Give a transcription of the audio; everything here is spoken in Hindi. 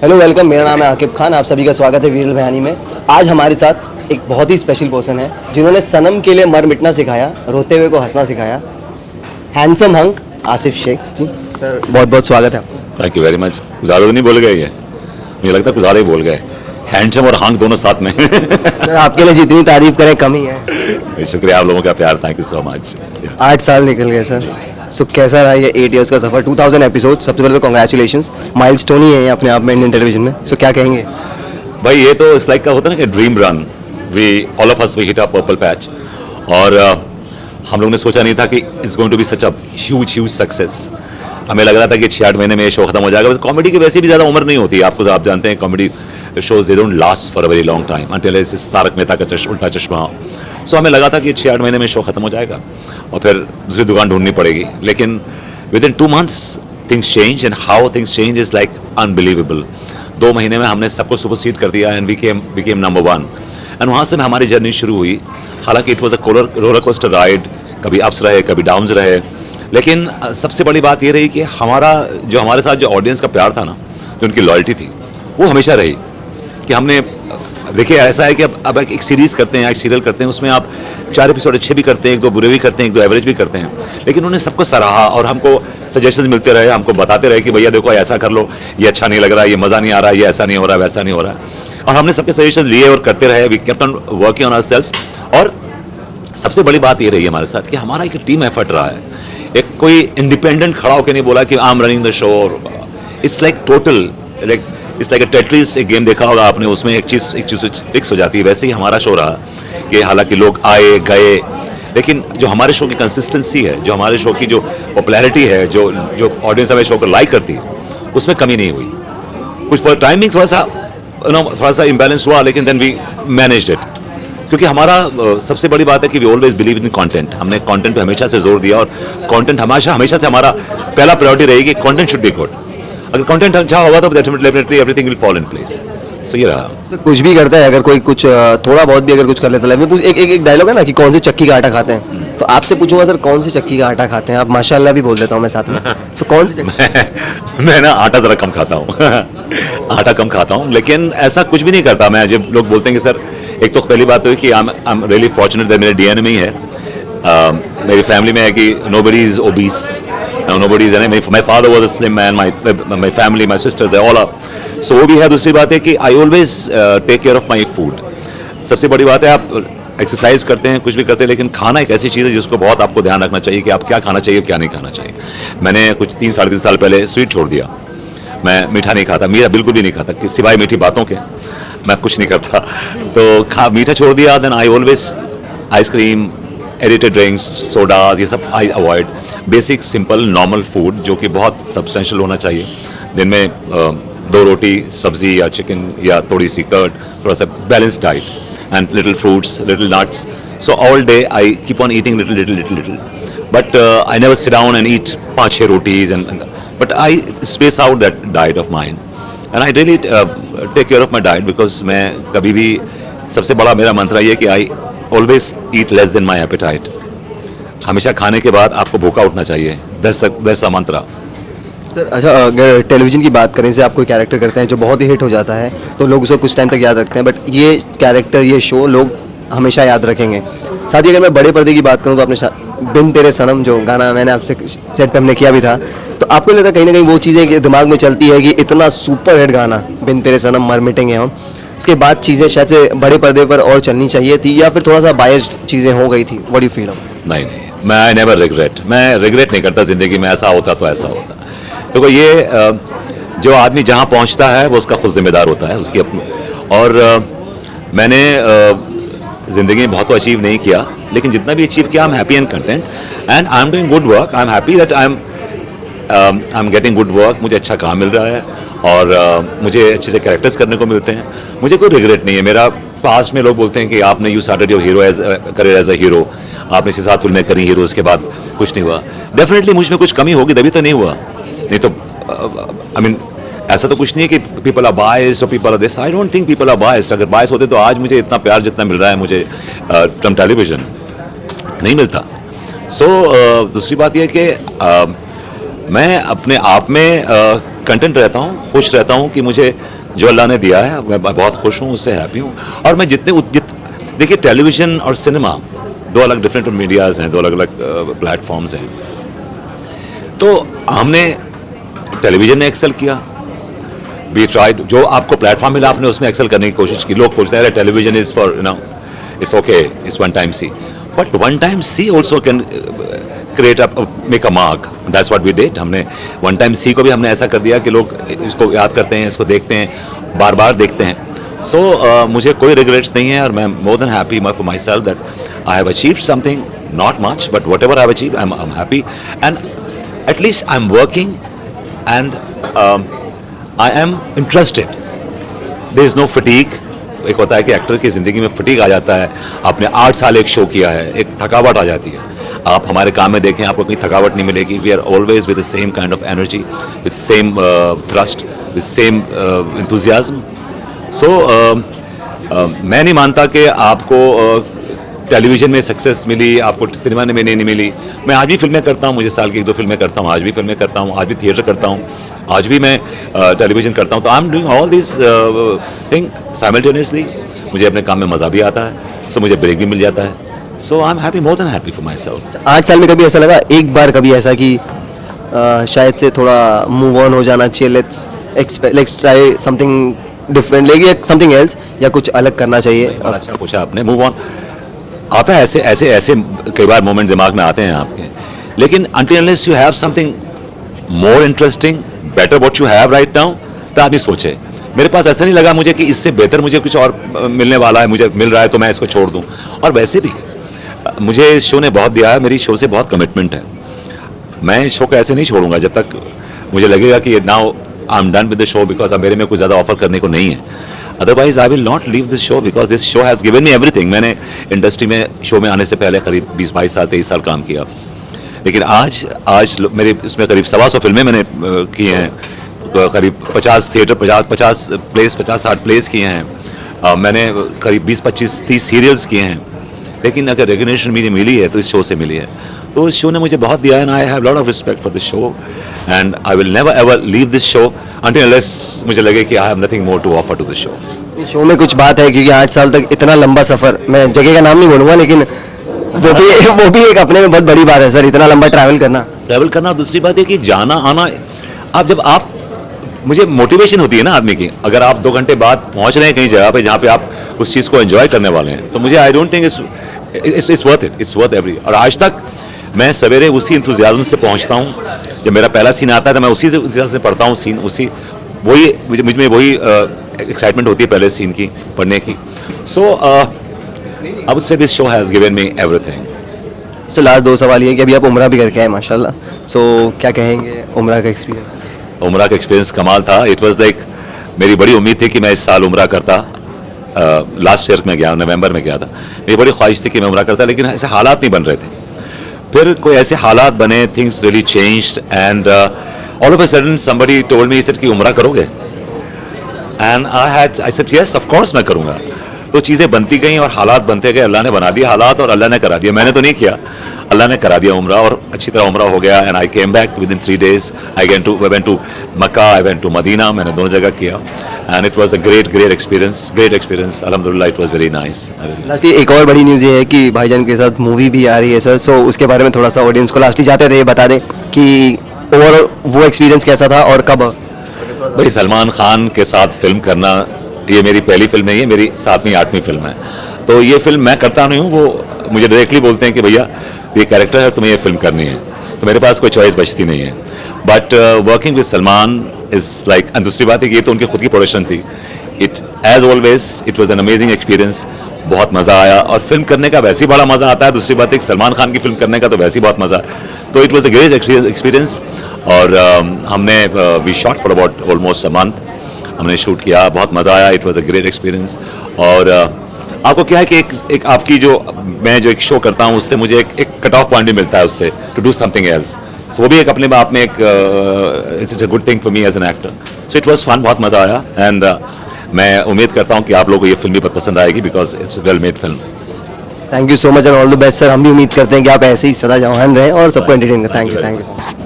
हेलो वेलकम, मेरा नाम है आकिब खान। आप सभी का स्वागत है वीरल बयानी में। आज हमारे साथ एक बहुत ही स्पेशल पर्सन है जिन्होंने सनम के लिए मर मिटना सिखाया, रोते हुए को हंसना सिखाया। हैंडसम हंक आसिफ शेख जी, सर बहुत बहुत स्वागत है आपको। Thank you very much. ज़्यादा तो नहीं बोल गए ये, मुझे लगता है कुछ ज़्यादा ही बोल गए। हैंडसम और हंक दोनों साथ में। सर आपके लिए जितनी तारीफ करें कम ही है। शुक्रिया आप लोगों का प्यार, थैंक यू सो मच। 8 साल निकल गए सर। सो कैसा रहा ये 8 इयर्स का सफ़र, 2000 एपिसोड? सबसे पहले तो कॉन्ग्रेचुलेशंस, माइलस्टोन ही है ये अपने आप में इंडियन टेलीविजन में। सो क्या कहेंगे? भाई ये तो इस लाइक का होता है ना कि dream run, we all of us we hit a purple patch, और हम लोग ने सोचा नहीं था कि it's going to be such a huge success. हमें लग रहा था कि 6-8 महीने में ये शो खत्म हो जाएगा। बस कॉमेडी की वैसे भी ज़्यादा उम्र नहीं होती, आपको आप जानते हैं comedy shows they don't last for a very long time until it's Taarak Mehta Ka Ooltah चश्मा। सो हमें लगा था कि 6-8 महीने में शो खत्म हो जाएगा और फिर दूसरी दुकान ढूंढनी पड़ेगी, लेकिन with in 2 months things change and how things change is like unbelievable. 2 महीने में हमने सबको सुपरसीड कर दिया एंड बिकेम नंबर 1, एंड वहाँ से हमारी जर्नी शुरू हुई। हालांकि it was a roller coaster ride, कभी अप्स रहे कभी डाउन्स रहे, लेकिन सबसे बड़ी बात ये रही कि हमारे साथ जो ऑडियंस का प्यार था ना, जो उनकी लॉयल्टी थी, वो हमेशा रही। कि हमने देखिए ऐसा है कि अब एक सीरीज़ करते हैं, एक सीरियल करते हैं, उसमें आप 4 एपिसोड अच्छे भी करते हैं, 1-2 बुरे भी करते हैं, 1-2 एवरेज भी करते हैं, लेकिन उन्होंने सबको सराहा और हमको सजेशंस मिलते रहे, हमको बताते रहे कि भैया देखो ऐसा कर लो, ये अच्छा नहीं लग रहा, ये मज़ा नहीं आ रहा, ये ऐसा नहीं हो रहा, वैसा नहीं हो रहा, और हमने सबके सजेशन लिए और करते रहे। We kept on working on ourselves. और सबसे बड़ी बात ये रही हमारे साथ कि हमारा एक टीम एफर्ट रहा है। एक कोई इंडिपेंडेंट खड़ा होकर नहीं बोला कि I am running the show. It's like total like it's like a Tetris, एक गेम देखा होगा आपने, उसमें एक चीज़ फिक्स हो जाती है। वैसे ही हमारा शो रहा कि हालांकि लोग आए गए, लेकिन जो हमारे शो की कंसिस्टेंसी है, जो हमारे शो की जो पॉपुलैरिटी है, जो ऑडियंस हमारे शो को लाइक करती है, उसमें कमी नहीं हुई। कुछ फॉर टाइमिंग थोड़ा सा इम्बैलेंस हुआ, लेकिन देन वी मैनेज्ड इट। क्योंकि हमारा सबसे बड़ी बात है कि we always believe in content. हमने कंटेंट पे हमेशा से जोर दिया, और कंटेंट हमेशा से हमारा पहला प्रायोरिटी रहेगी। Content should be good. अगर कंटेंट अच्छा होगा तो definitely everything will fall in place. So ये रहा। सर कुछ भी करता है, अगर कोई कुछ थोड़ा बहुत भी अगर कुछ कर लेता है, एक डायलॉग है ना कि कौन सी चक्की का आटा खाते हैं, तो आपसे पूछूंगा सर कौन सी चक्की का आटा खाते हैं आप? माशाल्लाह भी बोल देता हूँ मैं साथ में। सो कौन सी चक्की? मैं ना आटा ज़रा कम खाता हूँ। आटा कम खाता हूँ, लेकिन ऐसा कुछ भी नहीं करता मैं। जब लोग बोलते हैं कि सर, एक तो पहली बात तो है कि I am really fortunate that मेरे डीएनए में ही है, मेरी फैमिली में है कि nobody is obese, nobody is, my father was a slim man, my family, my sisters, they all are, so वो भी है। दूसरी बात है कि I always take care of my food। सबसे बड़ी बात है, आप एक्सरसाइज करते हैं, कुछ भी करते हैं, लेकिन खाना एक ऐसी चीज़ है जिसको बहुत आपको ध्यान रखना चाहिए कि आप क्या खाना चाहिए क्या नहीं खाना चाहिए। मैंने कुछ 3-3.5 साल पहले स्वीट छोड़ दिया। मैं मीठा नहीं खाता, मीठा बिल्कुल भी नहीं खाता, कि सिवाय मीठी बातों के मैं कुछ नहीं करता। तो मीठा छोड़ दिया। Then I always ice cream, aerated drinks, sodas, ये सब I avoid. Basic simple normal food जो कि बहुत सब्सटेंशियल होना चाहिए। दिन में 2 रोटी, सब्जी या चिकन या थोड़ी सी कर्ड, थोड़ा सा balance diet and little fruits, little nuts. So all day I keep on eating little, but I never sit down and eat 5-6 rotis, and but I space out that diet of mind and I really take care of my diet, because मैं कभी भी, सबसे बड़ा मेरा मंत्र ये कि I always eat less than my appetite. हमेशा खाने के बाद आपको भूखा उठना चाहिए। दैट्स अ मंत्र। सर अच्छा, अगर टेलीविजन की बात करें, जैसे आप कोई कैरेक्टर करते हैं जो बहुत ही हिट हो जाता है तो लोग उसको कुछ टाइम तक याद रखते हैं, बट ये कैरेक्टर, ये शो लोग हमेशा याद रखेंगे। साथ ही अगर मैं बड़े पर्दे की बात करूँ तो अपने बिन तेरे सनम जो गाना मैंने आपसे सेट पे हमने किया भी था, तो आपको लगता है कहीं ना कहीं वो चीज़ें कि दिमाग में चलती है कि इतना सुपर हिट गाना बिन तेरे सनम मर मिटेंगे हम, उसके बाद चीज़ें शायद से बड़े पर्दे पर और चलनी चाहिए थी, या फिर थोड़ा सा बायस्ड चीज़ें हो गई थी? What do you feel? नहीं, मैं आई नेवर रिग्रेट। मैं रिग्रेट नहीं करता ज़िंदगी में, ऐसा होता तो ऐसा होता। देखो ये जो आदमी जहाँ पहुँचता है वो उसका खुद जिम्मेदार होता है, उसकी अपनी। और मैंने ज़िंदगी में बहुत तो अचीव नहीं किया, लेकिन जितना भी अचीव किया, आई am happy and content and I am doing good work. I am happy that I am getting good work. मुझे अच्छा काम मिल रहा है और मुझे अच्छे से कैरेक्टर्स करने को मिलते हैं। मुझे कोई रिग्रेट नहीं है। मेरा पास्ट में लोग बोलते हैं कि आपने you started your hero career as a hero, आपने 6-7 फिल्में करी हीरो, उसके बाद कुछ नहीं हुआ। डेफिनेटली मुझ में कुछ कमी होगी, तभी तो नहीं हुआ। नहीं तो आई मीन ऐसा तो कुछ नहीं है कि पीपल आर बायस्ड और people are this. I don't think people are biased. अगर बायस होते तो आज मुझे इतना प्यार जितना मिल रहा है मुझे फ्रॉम टेलीविजन नहीं मिलता। दूसरी बात यह कि मैं अपने आप में कंटेंट रहता हूँ, खुश रहता हूँ कि मुझे जो अल्लाह ने दिया है मैं बहुत खुश हूँ, उससे हैप्पी हूँ। और मैं देखिए टेलीविज़न और सिनेमा दो अलग डिफरेंट मीडियाज़ हैं, दो अलग अलग प्लेटफॉर्म्स हैं। तो हमने टेलीविज़न में एक्सेल किया, वी ट्राइड, जो आपको प्लेटफॉर्म मिला आपने उसमें एक्सेल करने की कोशिश की। लोग पूछते हैं television is for it's okay, it's one time see, but one time see also can create make a mark. That's what we did. हमने वन टाइम सी को भी हमने ऐसा कर दिया कि लोग इसको याद करते हैं, इसको देखते हैं, बार बार देखते हैं। सो मुझे कोई रिग्रेट्स नहीं है और मैं more than happy for myself that I have achieved something, not much but whatever I have achieved I am happy and at least I am working and I am interested. There is no fatigue. एक होता है कि एक्टर की ज़िंदगी में फटीक आ जाता है, आपने 8 साल एक शो किया है, एक थकावट आ जाती है। आप हमारे काम में देखें, आपको कोई थकावट नहीं मिलेगी। We are always with the same kind of energy, with same thrust, with same enthusiasm. So मैं नहीं मानता कि आपको टेलीविज़न में सक्सेस मिली, आपको सिनेमा में नहीं मिली। मैं आज भी फिल्में करता हूँ, मुझे साल की 1-2 फिल्में करता हूँ, आज भी फिल्में करता हूँ, आज भी थिएटर करता हूँ, आज भी मैं टेलीविज़न करता हूँ। तो I am doing all this thing simultaneously. मुझे अपने काम में मज़ा भी आता है, सो मुझे ब्रेक भी मिल जाता है। So I am happy, more than happy for myself. 8 साल में कभी ऐसा लगा, एक बार कभी ऐसा कि शायद से थोड़ा मूव ऑन हो जाना चाहिए, लेट्स ट्राई समथिंग डिफरेंट, लेकिन समथिंग एल्स, या कुछ अलग करना चाहिए? अच्छा पूछा आपने। मूव ऑन आता है, ऐसे कई बार मोमेंट दिमाग में आते हैं आपके, लेकिन until unless you have something more interesting, better what you have right now, तो आदमी सोचे। मेरे पास ऐसा नहीं लगा मुझे कि इससे बेहतर मुझे कुछ और मिलने वाला है, मुझे मिल रहा है तो मैं इसको छोड़ दूं। और वैसे भी मुझे इस शो ने बहुत दिया है, मेरी शो से बहुत कमिटमेंट है। मैं इस शो को ऐसे नहीं छोड़ूंगा जब तक मुझे लगेगा कि now I am done with the show, because अब मेरे में कुछ ज़्यादा ऑफर करने को नहीं है। Otherwise I will not leave this show, because this show has given me everything. मैंने इंडस्ट्री में शो में आने से पहले करीब 20-22 साल 23 साल काम किया, लेकिन आज मेरे इसमें करीब 125 फिल्में मैंने की हैं, करीब 50 थिएटर, 50 प्लेस, 50-60 प्लेस किए हैं। मैंने करीब 20-25-30 सीरियल्स किए हैं। लेकिन अगर रिकग्निशन मुझे मिली है तो इस शो से मिली है। तो इस शो ने मुझे बहुत दिया है, and I have lot of respect for this show and I will never ever leave this show until unless मुझे लगे कि I have nothing more to offer to this show. Show में कुछ बात है, क्योंकि 8 साल तक इतना लंबा सफ़र, मैं जगह का नाम नहीं बोलूँगा, लेकिन वो भी एक अपने में बहुत बड़ी बात है सर, इतना लंबा ट्रैवल करना। दूसरी बात है कि जाना आना, आप मुझे मोटिवेशन होती है ना आदमी की। अगर आप 2 घंटे बाद पहुंच रहे हैं कहीं जगह पे जहाँ पे आप उस चीज़ को एंजॉय करने वाले हैं, तो मुझे आई don't think it's worth it, it's worth every. और आज तक मैं सवेरे उसी इंतुजियाज्म से पहुंचता हूँ। जब मेरा पहला सीन आता है तो मैं उसी से पढ़ता हूँ सीन, वही मुझ में वही एक्साइटमेंट होती है पहले सीन की पढ़ने की। So I would say this show has given me everything. So last 2 सवाल ये कि अभी आप उम्रा भी करके आए माशाल्लाह, सो क्या कहेंगे उम्रा का एक्सपीरियंस? उम्रा का एक्सपीरियंस कमाल था। इट वाज लाइक, मेरी बड़ी उम्मीद थी कि मैं इस साल उम्रा करता। लास्ट ईयर में गया, नवंबर में गया था। मेरी बड़ी ख्वाहिश थी कि मैं उम्रा करता, लेकिन ऐसे हालात नहीं बन रहे थे। फिर कोई ऐसे हालात बने, things really changed and all of a sudden somebody told me, said कि उम्रा करोगे? And I said yes of course मैं करूँगा। तो चीज़ें बनती गई और हालात बनते गए। अल्लाह ने बना दिया हालात और अल्लाह ने करा दिया। मैंने तो नहीं किया, अल्लाह ने करा दिया उम्रा, और अच्छी तरह उम्रा हो गया। And I came back within 3 days। I went to Mecca, I went to Medina. मैंने दोनों जगह किया and it was a great experience. अल्हम्दुलिल्लाह it was very nice. Lastly एक और बड़ी न्यूज़ ये है कि भाईजान के साथ मूवी भी आ रही है सर, सो उसके बारे में थोड़ा सा ऑडियंस को लास्टली जाते थे बता दें कि ओवरऑल वो एक्सपीरियंस कैसा था और कब? भाई सलमान खान के साथ फिल्म करना, ये मेरी पहली फिल्म है, ये मेरी 7वीं 8वीं फिल्म है। तो ये फिल्म मैं करता नहीं हूँ, वो मुझे डायरेक्टली बोलते हैं कि भैया ये कैरेक्टर है, तुम्हें ये फिल्म करनी है। तो मेरे पास कोई चॉइस बचती नहीं है। But working with Salman is like, and दूसरी बात है कि ये तो उनकी खुद की प्रोडक्शन थी। It as always it was an amazing experience. बहुत मज़ा आया, और फिल्म करने का वैसे ही बड़ा मज़ा आता है। दूसरी बात है कि सलमान खान की फिल्म करने का तो वैसे ही बहुत मज़ा है। तो it was a great experience. और हमने we shot for about almost a month हमने शूट किया, बहुत मज़ा आया। It was a great experience. और आपको क्या है कि एक आपकी मैं जो एक शो करता हूँ उससे मुझे एक कट ऑफ पॉइंट भी मिलता है उससे, to do something else. So वो भी एक अपने आप में एक it's a good thing for me as an actor. So it was fun, बहुत मज़ा आया। एंड मैं उम्मीद करता हूँ कि आप लोगों को ये फिल्म भी बहुत पसंद आएगी, because it's well made film. Thank you so much and all the best sir. हम भी उम्मीद करते हैं कि आप ऐसे ही सदा जवान रहें और सबको एंटरटेन करें। Thank you so much.